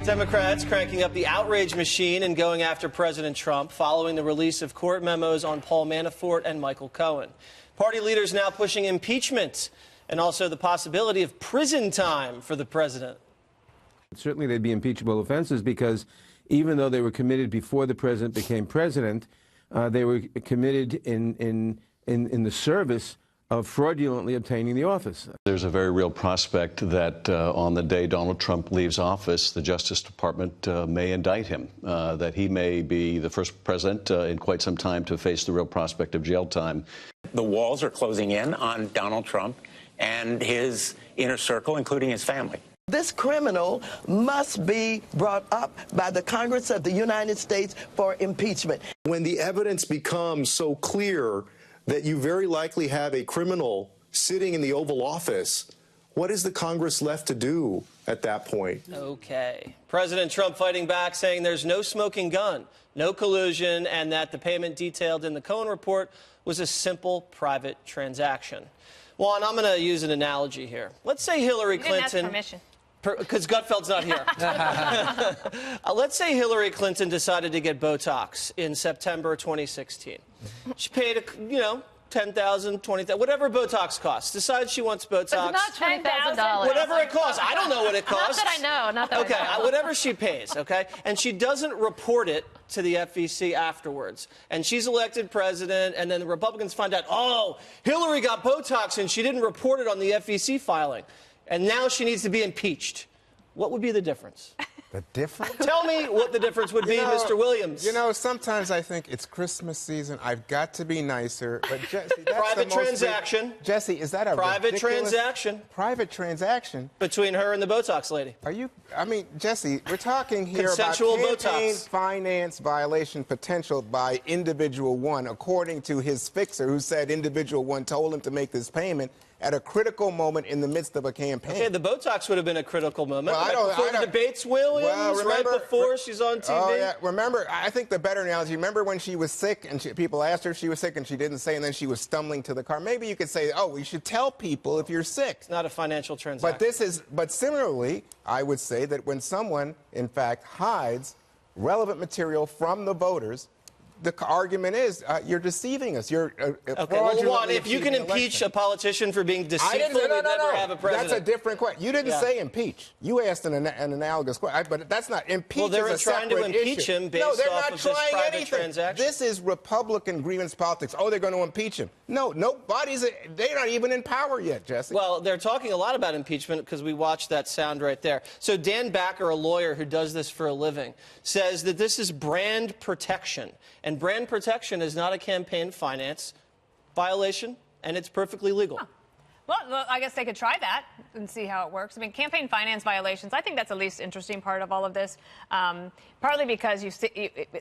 Democrats cranking up the outrage machine and going after President Trump following the release of court memos on Paul Manafort and Michael Cohen. Party leaders now pushing impeachment and also the possibility of prison time for the president. Certainly they'd be impeachable offenses because even though they were committed before the president became president, they were committed in the service of fraudulently obtaining the office. There's a very real prospect that on the day Donald Trump leaves office, the Justice Department may indict him, that he may be the first president in quite some time to face the real prospect of jail time. The walls are closing in on Donald Trump and his inner circle, including his family. This criminal must be brought up by the Congress of the United States for impeachment. When the evidence becomes so clear that you very likely have a criminal sitting in the Oval Office, what is the Congress left to do at that point? Okay. President Trump fighting back, saying there's no smoking gun, no collusion, and that the payment detailed in the Cohen report was a simple private transaction. Juan, I'm going to use an analogy here. Let's say Hillary Clinton... You didn't ask permission. Because Gutfeld's not here. Let's say Hillary Clinton decided to get Botox in September 2016. She paid, $10,000, $20,000, whatever Botox costs. Decides she wants Botox. But not $20,000. Whatever it costs. I don't know what it costs. Not that I know. Not that okay, I know. Whatever she pays, okay? And she doesn't report it to the FEC afterwards. And she's elected president, and then the Republicans find out, oh, Hillary got Botox, and she didn't report it on the FEC filing. And now she needs to be impeached. What would be the difference? The difference? Tell me what the difference would be, Mr. Williams. Sometimes I think it's Christmas season. I've got to be nicer. But Jesse, that's private transaction. Jesse, is that a private transaction? Private transaction between her and the Botox lady. Jesse, we're talking here consensual about campaign Botox finance violation potential by individual one, according to his fixer, who said individual one told him to make this payment at a critical moment in the midst of a campaign. Okay, the Botox would have been a critical moment. Well, before the debates, Williams, right before she's on TV. Oh, yeah. Remember, I think the better analogy, remember when she was sick and people asked her if she was sick and she didn't say, and then she was stumbling to the car. Maybe you could say, oh, we should tell people if you're sick. It's not a financial transaction. But similarly, I would say that when someone, in fact, hides relevant material from the voters, the argument is you're deceiving us. You're okay. Well, Juan, if you can impeach a politician for being deceitful, we'd never have a president. That's a different question. You didn't say impeach. You asked an analogous question, but that's not impeach. Well, they're trying to impeach him based off of this private transaction. This is Republican grievance politics. Oh, they're going to impeach him. No, they're not even in power yet, Jesse. Well, they're talking a lot about impeachment because we watched that sound right there. So Dan Backer, a lawyer who does this for a living, says that this is brand protection. And brand protection is not a campaign finance violation, and it's perfectly legal. Huh. Well, I guess they could try that and see how it works. I mean, campaign finance violations, I think that's the least interesting part of all of this, partly because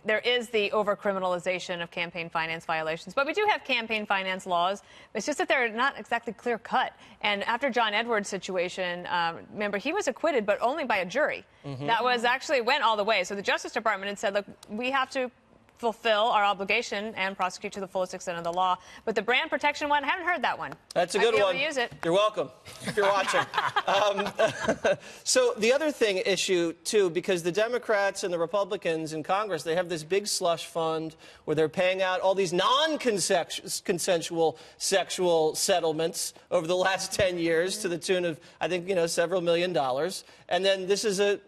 there is the over-criminalization of campaign finance violations. But we do have campaign finance laws. It's just that they're not exactly clear-cut. And after John Edwards' situation, remember, he was acquitted, but only by a jury. Mm-hmm. That was actually went all the way. So the Justice Department had said, look, we have to fulfill our obligation and prosecute to the fullest extent of the law. But the brand protection one, I haven't heard that one. That's a good one. Use it. You're welcome, if you're watching. So the other issue, too, because the Democrats and the Republicans in Congress, they have this big slush fund where they're paying out all these non-consensual sexual settlements over the last 10 years to the tune of, I think, several $1 million. And then this is a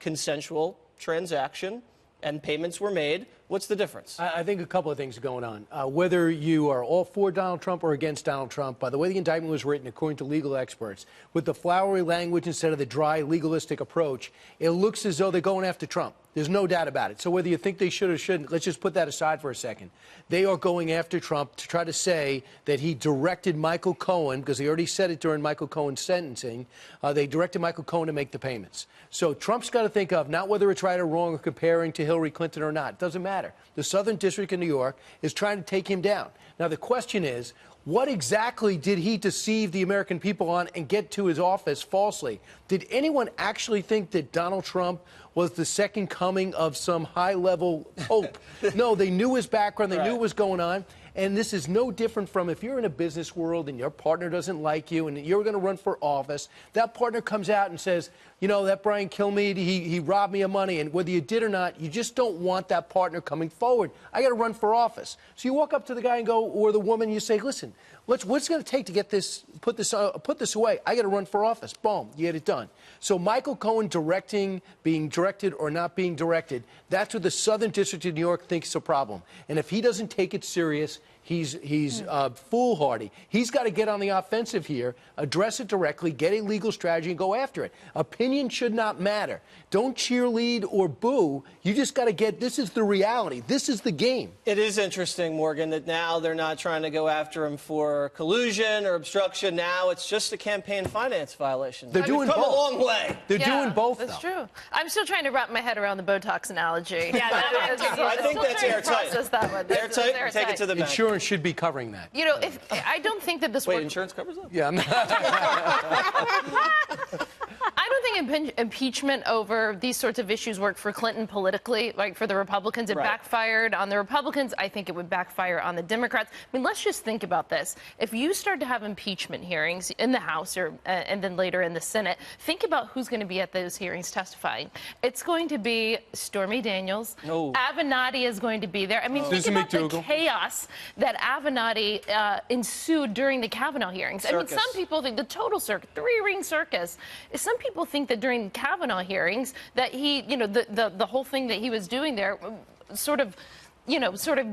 consensual transaction, and payments were made. What's the difference? I think a couple of things are going on. Whether you are all for Donald Trump or against Donald Trump, by the way the indictment was written, according to legal experts, with the flowery language instead of the dry legalistic approach, it looks as though they're going after Trump. There's no doubt about it. So whether you think they should or shouldn't, let's just put that aside for a second. They are going after Trump to try to say that he directed Michael Cohen, because he already said it during Michael Cohen's sentencing, they directed Michael Cohen to make the payments. So Trump's got to think of not whether it's right or wrong or comparing to Hillary Clinton or not. It doesn't matter. The Southern District of New York is trying to take him down. Now, the question is, what exactly did he deceive the American people on and get to his office falsely? Did anyone actually think that Donald Trump was the second coming of some high-level hope? No, they knew his background. They knew what was going on. And this is no different from if you're in a business world and your partner doesn't like you and you're going to run for office, that partner comes out and says, you know, that Brian Kilmeade, he robbed me of money, and whether you did or not, you just don't want that partner coming forward. I got to run for office. So you walk up to the guy and go, or the woman, you say, listen, what's it going to take to get this, put this away? I got to run for office. Boom, you get it done. So Michael Cohen directing, being directed or not being directed, that's what the Southern District of New York thinks is a problem. And if he doesn't take it serious, he's foolhardy. He's got to get on the offensive here, address it directly, get a legal strategy, and go after it. Opinion should not matter. Don't cheerlead or boo. You just got to get, this is the reality. This is the game. It is interesting, Morgan, that now they're not trying to go after him for collusion or obstruction. Now it's just a campaign finance violation. They're doing both. Come a long way. They're doing both, That's though. true. I'm still trying to wrap my head around the Botox analogy. Yeah, I think that's airtight. Airtight. Take it to the bank. Insurance should be covering that. You know, if I don't think that this Wait, works. insurance covers that? Yeah. I don't think impeachment over these sorts of issues worked for Clinton politically. Like for the Republicans, it backfired on the Republicans. I think it would backfire on the Democrats. I mean, let's just think about this. If you start to have impeachment hearings in the House or and then later in the Senate, think about who's going to be at those hearings testifying. It's going to be Stormy Daniels. No. Avenatti is going to be there. I mean, think about the chaos that Avenatti ensued during the Kavanaugh hearings. I mean, some people think the total circus, three-ring circus. Some people think that during Kavanaugh hearings that he, you know, the whole thing that he was doing there sort of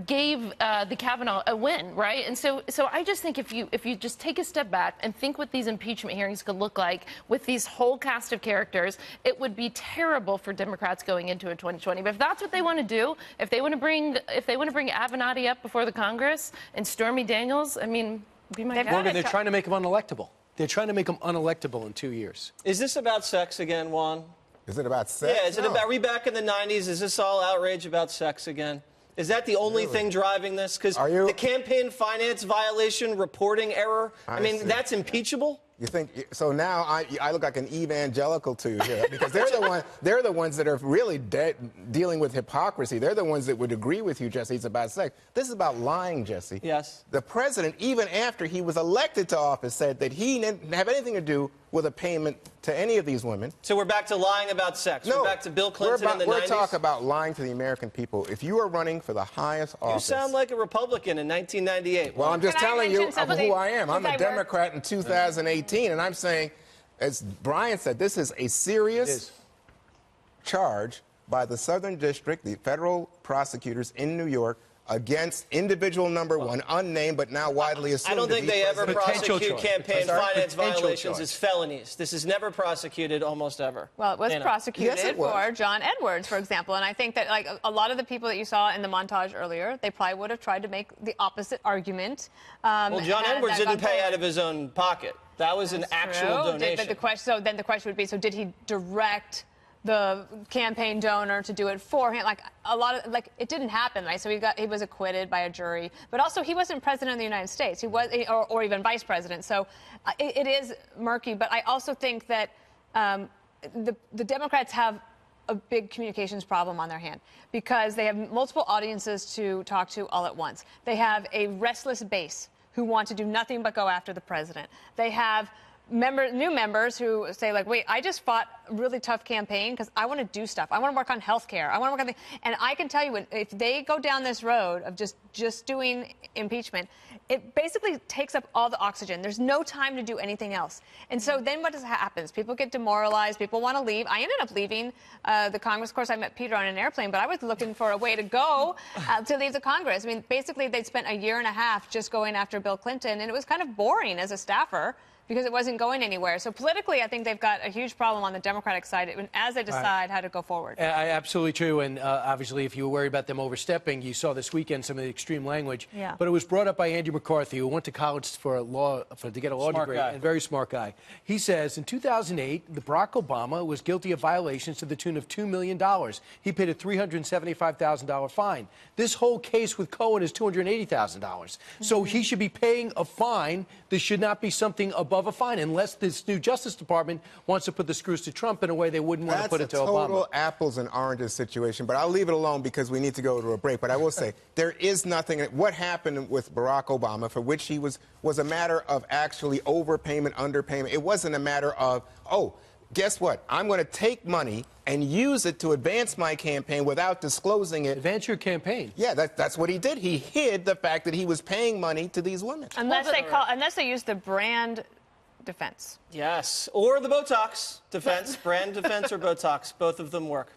gave the Kavanaugh a win, right? And so I just think if you just take a step back and think what these impeachment hearings could look like with these whole cast of characters, it would be terrible for Democrats going into a 2020. But if that's what they want to do, if they want to bring Avenatti up before the Congress and Stormy Daniels, I mean, be my guest. Morgan, they're trying to make him unelectable. They're trying to make him unelectable in 2 years. Is this about sex again, Juan? Is it about sex? Yeah, is it about, are we back in the 90s? Is this all outrage about sex again? Is that the only thing driving this? Because the campaign finance violation reporting error, I mean, that's impeachable? You think so? Now I look like an evangelical to you here because they're the ones that are really dealing with hypocrisy. They're the ones that would agree with you, Jesse. It's about sex. This is about lying, Jesse. Yes. The president, even after he was elected to office, said that he didn't have anything to do with a payment to any of these women. So we're back to lying about sex. No, we're back to Bill Clinton in the 90s. We're talking about lying to the American people. If you are running for the highest office, you sound like a Republican in 1998. Well, I'm just telling you who I am. I'm a Democrat in 2018, and I'm saying, as Brian said, this is a serious charge by the Southern District, the federal prosecutors in New York, against individual number one, unnamed but now widely assumed. I don't think they ever prosecute campaign finance violations choice. as felonies. This is never prosecuted, almost ever. Well, it was prosecuted Yes, it was. for John Edwards, for example. And I think that, like, a lot of the people that you saw in the montage earlier, they probably would have tried to make the opposite argument. Well, John Edwards didn't pay out of his own pocket. That was an actual donation. So then the question would be, so did he direct the campaign donor to do it for him? Like, a lot of, like, it didn't happen, right? So he was acquitted by a jury, but also he wasn't president of the United States. He was, or even vice president. So it is murky. But I also think that the Democrats have a big communications problem on their hand because they have multiple audiences to talk to all at once. They have a restless base who want to do nothing but go after the president. They have new members who say, like, wait, I just fought a really tough campaign because I want to do stuff. I want to work on health care. I want to work on and I can tell you, if they go down this road of just doing impeachment, it basically takes up all the oxygen. There's no time to do anything else. And so then what happens? People get demoralized. People want to leave. I ended up leaving the Congress. Of course, I met Peter on an airplane, but I was looking for a way to go to leave the Congress. I mean, basically, they'd spent a year and a half just going after Bill Clinton, and it was kind of boring as a staffer because it wasn't going anywhere. So politically, I think they've got a huge problem on the Democratic side as they decide how to go forward. Absolutely true. And obviously, if you were worried about them overstepping, you saw this weekend some of the extreme language. Yeah. But it was brought up by Andy McCarthy, who went to college to get a law degree, and very smart guy. He says in 2008, Barack Obama was guilty of violations to the tune of $2 million. He paid a $375,000 fine. This whole case with Cohen is $280,000. So he should be paying a fine. This should not be something above above a fine, unless this new Justice Department wants to put the screws to Trump in a way they wouldn't want to put it to Obama. That's a total apples and oranges situation, but I'll leave it alone because we need to go to a break. But I will say, there is nothing. What happened with Barack Obama, for which he was a matter of actually overpayment, underpayment. It wasn't a matter of, oh, guess what? I'm going to take money and use it to advance my campaign without disclosing it. Advance your campaign. Yeah, that's what he did. He hid the fact that he was paying money to these women. Unless they use the brand defense. Yes, or the Botox defense, brand defense or Botox. Both of them work.